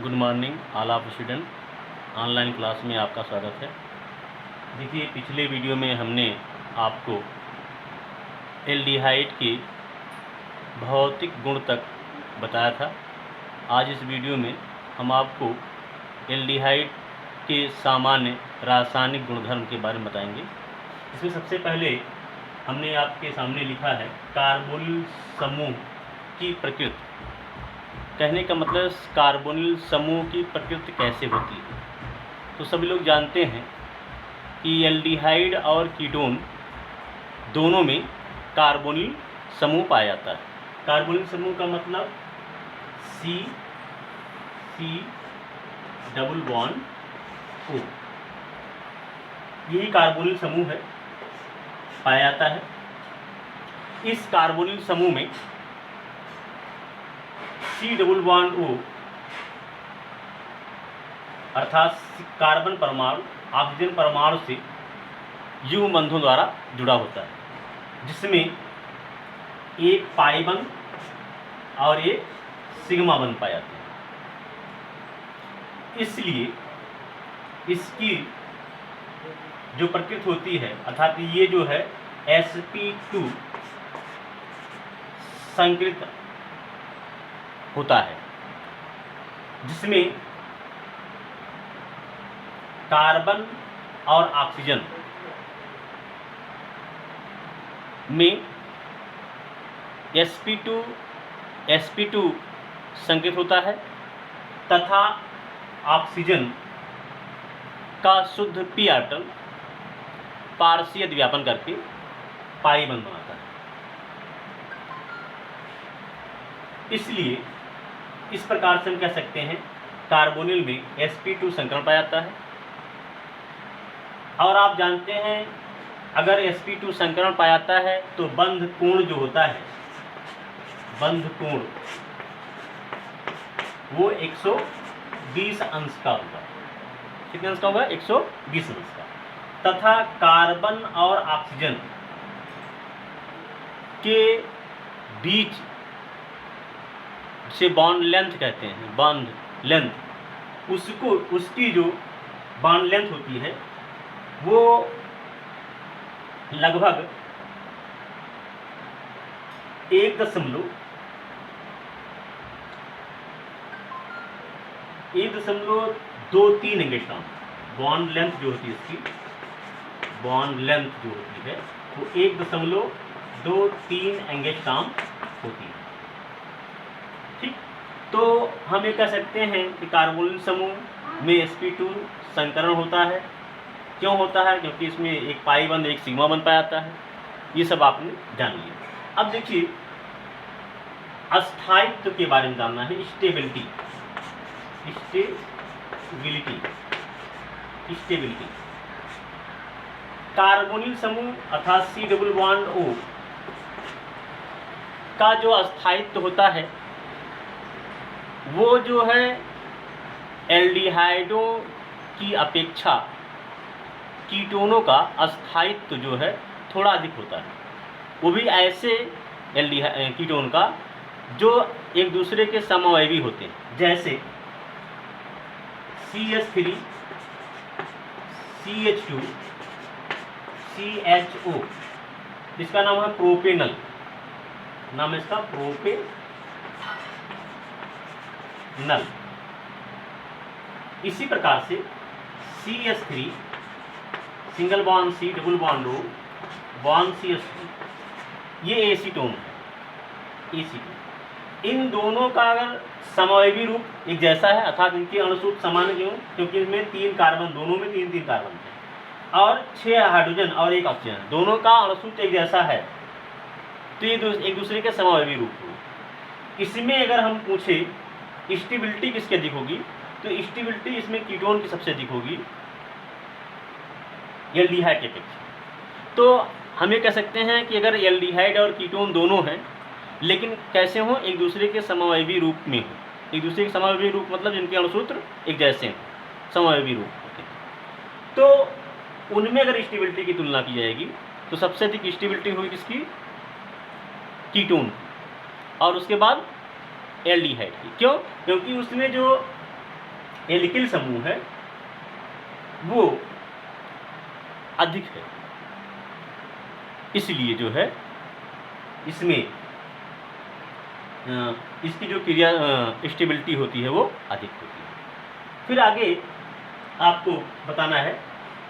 Good morning all of student. Online class में आपका स्वागत है। देखिए, पिछले वीडियो में हमने आपको एल्डिहाइड के भौतिक गुण तक बताया था। आज इस वीडियो में हम आपको एल्डिहाइड के सामान्य रासायनिक गुणधर्म के बारे में बताएंगे। इसमें सबसे पहले हमने आपके सामने लिखा है कार्बोनिल समूह की प्रकृति। कहने का मतलब कार्बोनिल समूह की प्रकृति कैसे होती है। तो सभी लोग जानते हैं कि एल्डिहाइड और कीटोन दोनों में कार्बोनिल समूह पाया जाता है। कार्बोनिल समूह का मतलब C डबल बॉन्ड O, यही कार्बोनिल समूह है, पाया जाता है। इस कार्बोनिल समूह में C डबल बॉन्ड O अर्थात कार्बन परमाणु ऑक्सीजन परमाणु से युग्म बंधों द्वारा जुड़ा होता है, जिसमें एक पाई बंध और एक सिग्मा बंध पाए जाते हैं। इसलिए इसकी जो प्रकृति होती है अर्थात ये जो है sp2 संकृत होता है, जिसमें कार्बन और ऑक्सीजन में sp2 संकेत होता है तथा ऑक्सीजन का शुद्ध p आटम पारसीय द्विव्यापन करके पाई बंध बनाता है। इसलिए इस प्रकार से हम कह सकते हैं कार्बोनिल में sp2 संकरण पाया जाता है। और आप जानते हैं अगर sp2 संकरण पाया जाता है तो बंध कोण जो होता है, बंध कोण वो 120 अंश का होगा। कितने अंश का होगा? 120 अंश का। तथा कार्बन और ऑक्सीजन के बीच से बॉन्ड लेंथ कहते हैं, बॉन्ड लेंथ, उसकी जो बॉन्ड लेंथ होती है वो लगभग 1.23 एंगस्ट्रॉम बॉन्ड लेंथ जो होती है, इसकी बॉन्ड लेंथ जो होती है वो 1.23 एंगस्ट्रॉम होती है। ठीक, तो हम ये कह सकते हैं कि कार्बोनिल समूह में sp2 संकरण होता है। क्यों होता है? क्योंकि इसमें एक पाई बंध एक सिग्मा बंध पाया जाता है। ये सब आपने जान लिया। अब देखिए, अस्थायित्व के बारे में जानना है। स्टेबिलिटी कार्बोनिल समूह अर्थात C डबल बॉन्ड O का जो अस्थायित्व होता है वो जो है एल्डिहाइडों की अपेक्षा कीटोनों का अस्थायित्व जो है थोड़ा अधिक होता है। वो भी ऐसे कीटोन का जो एक दूसरे के समअवयवी होते हैं, जैसे CH3 CH2 CHO, इसका नाम है प्रोपेनल, नाम है इसका प्रोपेनल। इसी प्रकार से CH3 single bond C double bond O bond CH2, ये एसीटोन है, एसीटोन। इन दोनों का अगर समअवयवी रूप एक जैसा है अर्थात इनके अणुसूत्र समान क्यों? क्योंकि इनमें 3 कार्बन, दोनों में 3 कार्बन है और 6 हाइड्रोजन और 1 ऑक्सीजन, दोनों का अणुसूत्र एक जैसा है, तो ये एक दूसरे के समअवयवी रूप हो। इसमें अगर हम पूछे स्टेबिलिटी किसकी अधिक होगी, तो स्टेबिलिटी इसमें कीटोन की सबसे अधिक होगी एल्डिहाइड के अपेक्षा। तो हम ये कह सकते हैं कि अगर एल्डिहाइड और कीटोन दोनों हैं, लेकिन कैसे हों? एक दूसरे के समअवयवी रूप में हो। एक दूसरे के समअवयवी रूप मतलब जिनके अणुसूत्र एक जैसे हैं, समअवयवी रूप होते हैं। तो उनमें अगर स्टेबिलिटी की तुलना की जाएगी तो सबसे अधिक स्टेबिलिटी हुई किसकी? कीटोन, और उसके बाद एल्डिहाइड की। क्यों? क्योंकि उसमें जो एल्किल समूह है वो अधिक है, इसलिए जो है इसमें इसकी जो क्रिया स्टेबिलिटी होती है वो अधिक होती है। फिर आगे आपको बताना है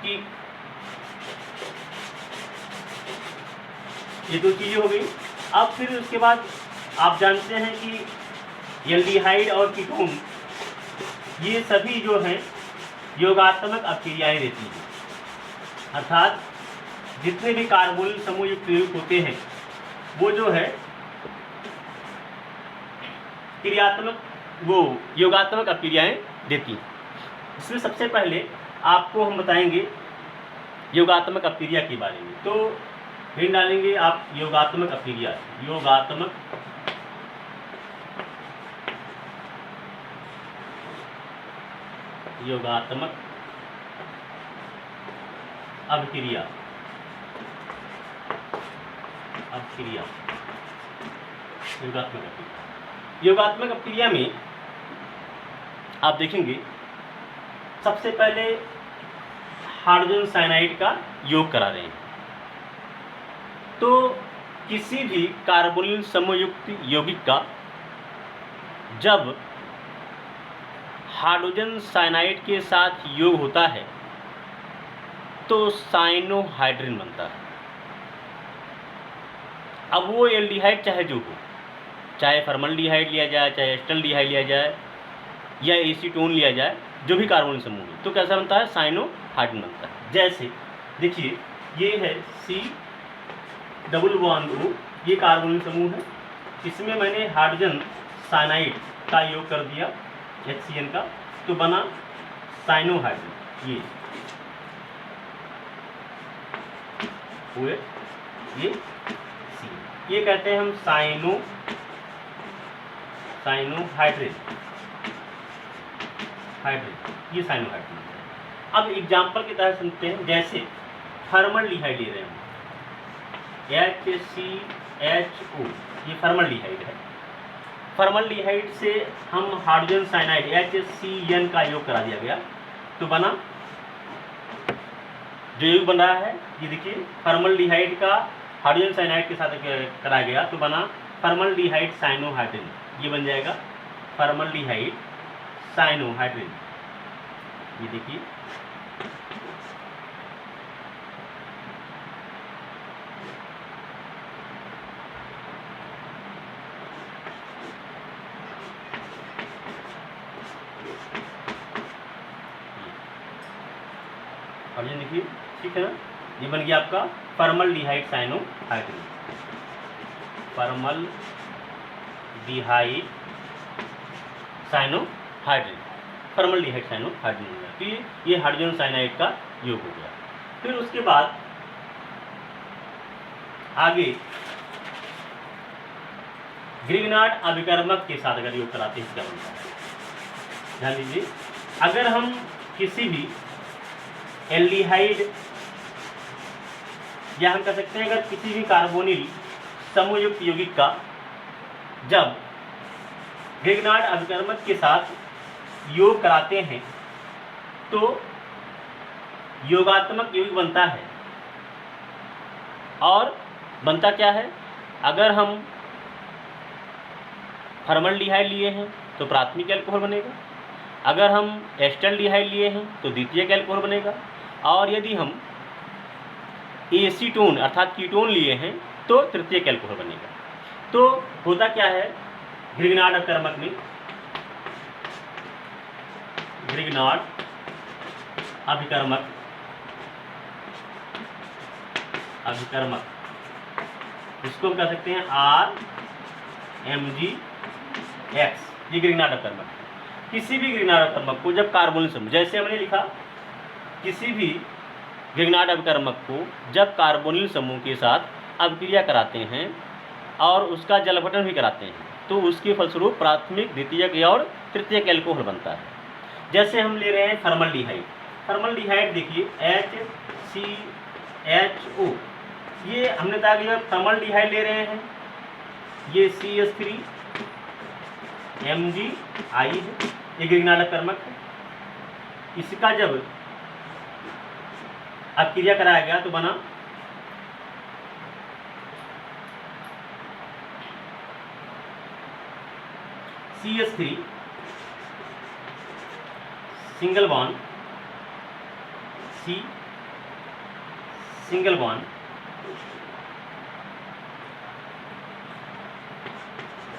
कि ये दो चीज़ें हो गई। अब फिर उसके बाद आप जानते हैं कि एल्डिहाइड और कीटोन ये सभी जो हैं योगात्मक अभिक्रियाएं देती हैं, अर्थात जितने भी कार्बोनिल समूह युक्त यौगिक होते हैं वो जो है क्रियात्मक वो योगात्मक अभिक्रियाएं देती हैं। इसमें सबसे पहले आपको हम बताएंगे योगात्मक अभिक्रिया के बारे में। तो फिर डालेंगे आप योगात्मक अभिक्रिया, योगात्मक अभिक्रिया, योगात्मक अभिक्रिया में आप देखेंगे सबसे पहले हाइड्रोजन साइनाइड का योग करा रहे हैं। तो किसी भी कार्बोनिल समूह युक्त यौगिक का जब हाइड्रोजन साइनाइड के साथ योग होता है तो साइनोहाइड्रिन बनता है। अब वो एल्डिहाइड चाहे जो हो, चाहे फॉर्मल्डिहाइड लिया जाए, चाहे एस्टल्डिहाइड लिया जाए या एसीटोन लिया जाए, जो भी कार्बोनिल समूह है तो कैसा बनता है, साइनोहाइड्रिन बनता है। जैसे देखिए ये है C+O, ये कार्बोनिल समूह है, इसमें मैंने हाइड्रोजन साइनाइड का योग कर दिया HCN का, तो बना साइनोहाइड्रिन। ये हुए ये C, ये कहते हैं हम साइनोहाइड्रिन, ये साइनोहाइड्रिन। अब एग्जाम्पल की तरह सुनते हैं, जैसे फॉर्मल्डिहाइड ले रहे हैं HCHO, ये फॉर्मल्डिहाइड है। फॉर्मल्डिहाइड से हम हाइड्रोजन साइनाइड HCN का योग करा दिया गया, तो बना जो योग बन रहा है ये देखिए फॉर्मल्डिहाइड का हाइड्रोजन साइनाइड के साथ कराया गया, तो बना फॉर्मल्डिहाइड साइनोहाइड्रिन। ये बन जाएगा फॉर्मल्डिहाइड साइनोहाइड्रिन। ये देखिए और ये देखिए ठीक है ना, ये बन गया आपका formaldehyde cyanohydrin, formaldehyde cyanohydrin, formaldehyde cyanohydrin हो गया। तो ये हाइड्रोजन साइनाइड का योग हो गया। फिर उसके बाद आगे ग्रिग्नार्ड अभिकर्मक के साथ अगर योग कराते हैं क्या बनता है, ध्यान दीजिए। अगर हम किसी भी एल्डिहाइड या हम कह सकते हैं अगर किसी भी कार्बोनिल समूह युक्त यौगिक का जब ग्रिग्नार्ड अभिकर्मक के साथ योग कराते हैं तो योगात्मक यौगिक बनता है। और बनता क्या है, अगर हम फॉर्मल्डिहाइड लिए हैं तो प्राथमिक अल्कोहल बनेगा, अगर हम एस्टल्डिहाइड लिए हैं तो द्वितीयक अल्कोहल बनेगा, और यदि हम एसीटोन अर्थात कीटोन लिए हैं तो तृतीयक अल्कोहल बनेगा। तो होता क्या है, ग्रिग्नार्ड अभिकर्मक में ग्रिग्नार्ड अभिकर्मक इसको हम कह सकते हैं RMgX, ये ग्रिग्नार्ड अभिकर्मक। किसी भी ग्रिग्नार्ड अभिकर्मक को जब कार्बोनिल समूह, जैसे हमने लिखा किसी भी ग्रिग्नार्ड अभिकर्मक को जब कार्बोनिल समूह के साथ अभिक्रिया कराते हैं और उसका जलपटन भी कराते हैं तो उसके फलस्वरूप प्राथमिक, द्वितीयक और तृतीयक अल्कोहल बनता है। जैसे हम ले रहे हैं फॉर्मल्डिहाइड देखिए HCHO, ये हमने कहा कि फॉर्मल्डिहाइड ले रहे हैं, ये CH3 MgI है, ये ग्रिग्नार्ड अभिकर्मक है। इसका जब अपक्रिया कराया गया तो बना CH3 single bond C single bond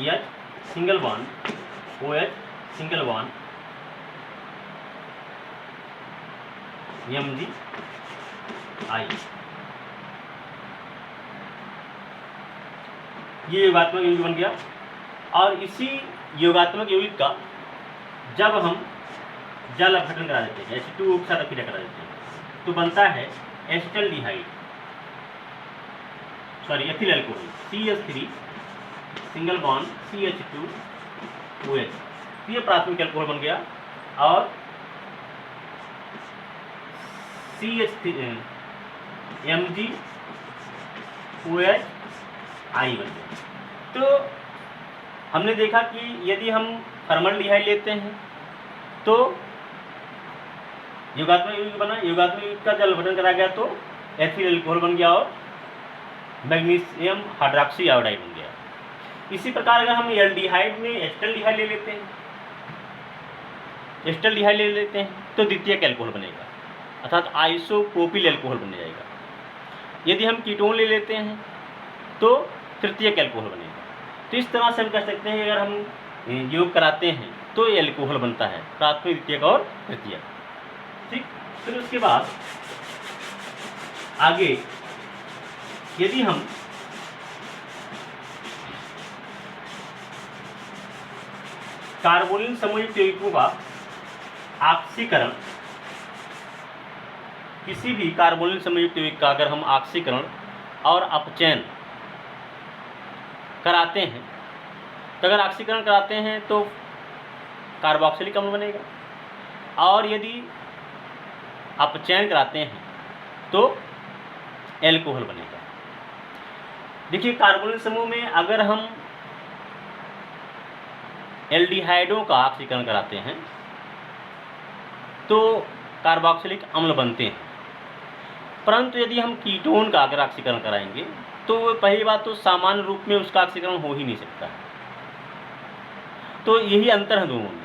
H single bond OH single bond MgI। ये योगात्मक यौगिक बन गया। और इसी योगात्मक यौगिक का जब हम जल अपघटन करा देते हैं, H2O के साथ अपक्रिया करा देते हैं, तो बनता है acetaldehyde, sorry ethyl alcohol CH3 single bond CH2OH। ये प्राथमिक अल्कोहल बन गया। और CH3 MgOH आई बन गया। तो हमने देखा कि यदि हम फॉर्मल्डिहाइड लेते हैं तो योगात्मक यौगिक बना, योगात्मक यौगिक का जल अपघटन करा गया तो एथिल अल्कोहल बन गया और मैग्नीशियम हाइड्रॉक्सी आयोडाइड बन गया। इसी प्रकार अगर हम एल्डिहाइड में एसिटल्डिहाइड ले लेते हैं, एसिटल्डिहाइड ले लेते हैं तो द्वितीयक अल्कोहल बनेगा, अर्थात आइसोप्रोपिल अल्कोहल बन जाएगा। यदि हम कीटोन ले लेते हैं तो तृतीयक अल्कोहल बनेगा। तो इस तरह से हम कह सकते हैं कि अगर हम योग कराते हैं तो ये अल्कोहल बनता है, प्राथमिक, द्वितीयक और तृतीयक। ठीक, फिर उसके बाद आगे यदि हम कार्बोनिल समूहयुक्त यौगिकों का ऑक्सीकरण, किसी भी कार्बोनिल समूहयुक्त यौगिक का अगर हम ऑक्सीकरण और अपचयन कराते हैं, तो अगर ऑक्सीकरण कराते हैं तो कार्बोक्सिलिक अम्ल बनेगा, और यदि अपचयन कराते हैं तो एल्कोहल बनेगा। देखिए, कार्बोनिल समूह में अगर हम एल्डिहाइडों का ऑक्सीकरण कराते हैं तो कार्बोक्सिलिक अम्ल बनते हैं, परंतु यदि हम कीटोन का अगर ऑक्सीकरण कराएंगे तो पहली बात तो सामान्य रूप में उसका ऑक्सीकरण हो ही नहीं सकता। तो यही अंतर है दोनों में।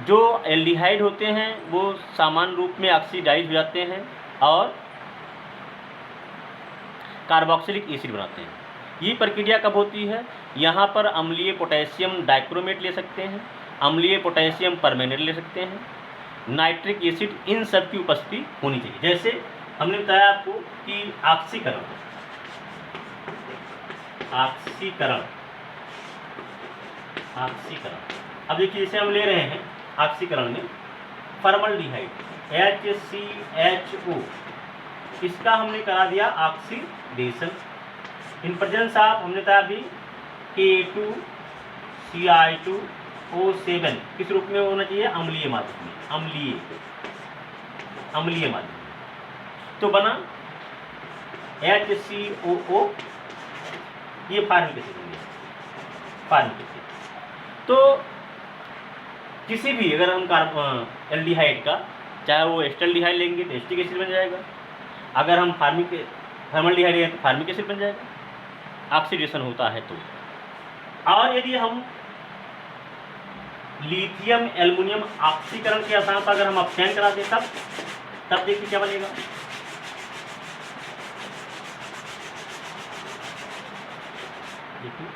जो एल्डिहाइड होते हैं वो सामान्य रूप में ऑक्सीडाइज हो जाते हैं और कार्बोक्सिलिक एसिड बनाते हैं। ये प्रक्रिया कब होती है? यहाँ पर अम्लीय पोटेशियम डाइक्रोमेट ले सकते हैं, अम्लीय पोटेशियम परमैंगनेट ले सकते हैं, नाइट्रिक एसिड, इन सब की उपस्थिति होनी चाहिए। जैसे हमने बताया आपको कि ऑक्सीकरण अब देखिए, जैसे हम ले रहे हैं ऑक्सीकरण में फॉर्मल्डिहाइड HCHO, इसका हमने करा दिया ऑक्सीडेशन इन प्रेजेंस ऑफ, हमने बताया अभी K2Cl2O7 किस रूप में होना चाहिए? अम्लीय माध्यम में, अम्लीय माध्यम। तो बना HCOO, ये फॉर्मिक एसिड हो गया, फॉर्मिक एसिड। तो किसी भी अगर हम एल्डिहाइड का, चाहे वो एस्टल्डिहाइड लेंगे तो एस्टिक एसिड बन जाएगा, अगर हम फॉर्मल्डिहाइड लेंगे तो फॉर्मिक एसिड बन जाएगा, ऑक्सीडेशन होता है तो। और यदि हम लिथियम एल्युमिनियम ऑक्सीकरण के आधार पर अगर हम अपचयन करा दें तब देखिए क्या बनेगा। देखिए,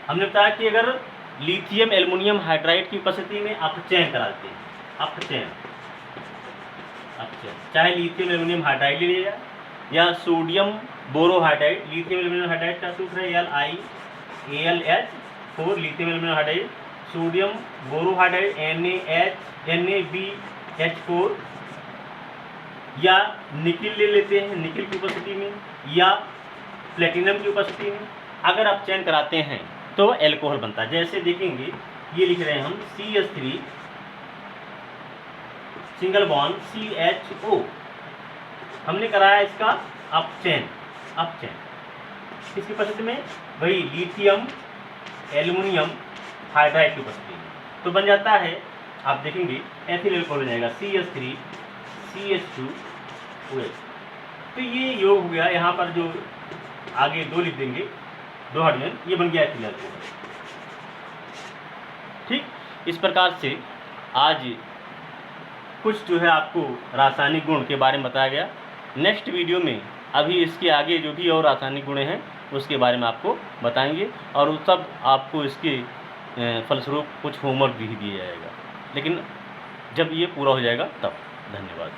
हमने बताया कि अगर लिथियम एल्युमिनियम हाइड्राइड की उपस्थिति में अपचयन कराते हैं, अपचयन, चाहे लिथियम एल्युमिनियम हाइड्राइड ले लिया या sodium borohydride. Lithium aluminium hydride का सूत्र है LiAlH4, lithium aluminium hydride, sodium borohydride NaBH4, या निकिल ले लेते हैं, निकिल की उपस्थिति में या प्लेटिनम की उपस्थिति में अगर अपचयन कराते हैं तो एल्कोहल बनता है। जैसे देखेंगे, ये लिख रहे हैं हम CH3 सिंगल बॉन्ड CHO, हमने कराया इसका अपचयन, किसकी उपस्थिति में? वही लिथियम एल्युमिनियम हाइड्राइड की उपस्थिति में। तो बन जाता है आप देखेंगे एथिल अल्कोहल हो जाएगा CH3 CH2OH। तो ये योग हो गया। यहाँ पर जो आगे 2 लिख देंगे, 2 हाइड्रोजन, ये बन गया एथिल अल्कोहल। ठीक, इस प्रकार से आज कुछ जो है आपको रासायनिक गुण के बारे में बताया गया। नेक्स्ट वीडियो में अभी इसके आगे जो भी और रासायनिक गुण हैं उसके बारे में आपको बताएंगे, और उस सब आपको इसके फलस्वरूप कुछ होमवर्क भी दिया जाएगा, लेकिन जब ये पूरा हो जाएगा तब। धन्यवाद।